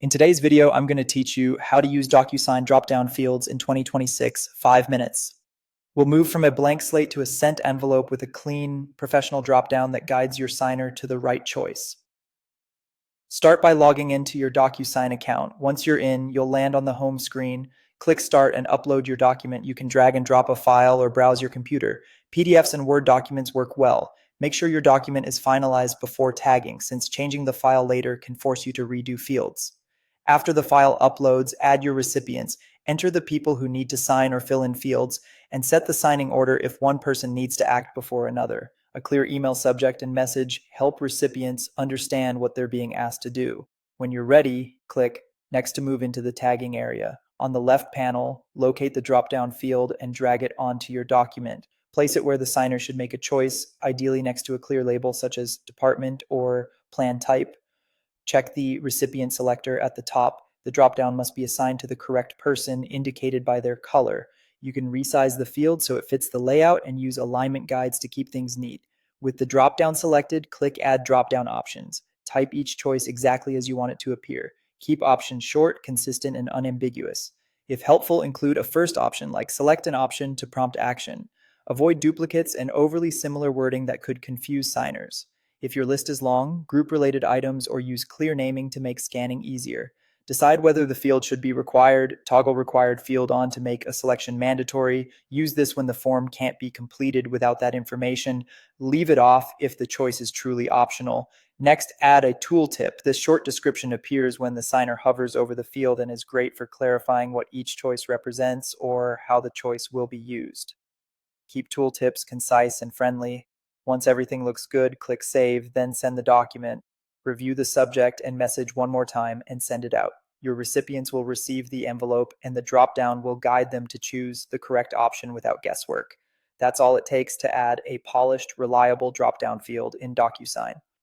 In today's video, I'm going to teach you how to use Docusign Dropdown fields in 2026, 5 minutes. We'll move from a blank slate to a sent envelope with a clean, professional dropdown that guides your signer to the right choice. Start by logging into your Docusign account. Once you're in, you'll land on the home screen. Click Start and upload your document. You can drag and drop a file or browse your computer. PDFs and Word documents work well. Make sure your document is finalized before tagging, since changing the file later can force you to redo fields. After the file uploads, add your recipients, enter the people who need to sign or fill in fields, and set the signing order if one person needs to act before another. A clear email subject and message help recipients understand what they're being asked to do. When you're ready, click Next to move into the tagging area. On the left panel, locate the drop-down field and drag it onto your document. Place it where the signer should make a choice, ideally next to a clear label such as department or plan type. Check the recipient selector at the top. The dropdown must be assigned to the correct person indicated by their color. You can resize the field so it fits the layout and use alignment guides to keep things neat. With the dropdown selected, click Add Dropdown Options. Type each choice exactly as you want it to appear. Keep options short, consistent, and unambiguous. If helpful, include a first option like select an option to prompt action. Avoid duplicates and overly similar wording that could confuse signers. If your list is long, group related items or use clear naming to make scanning easier. Decide whether the field should be required, toggle required field on to make a selection mandatory. Use this when the form can't be completed without that information. Leave it off if the choice is truly optional. Next, add a tooltip. This short description appears when the signer hovers over the field and is great for clarifying what each choice represents or how the choice will be used. Keep tooltips concise and friendly. Once everything looks good, click Save, then send the document. Review the subject and message one more time and send it out. Your recipients will receive the envelope, and the dropdown will guide them to choose the correct option without guesswork. That's all it takes to add a polished, reliable dropdown field in Docusign.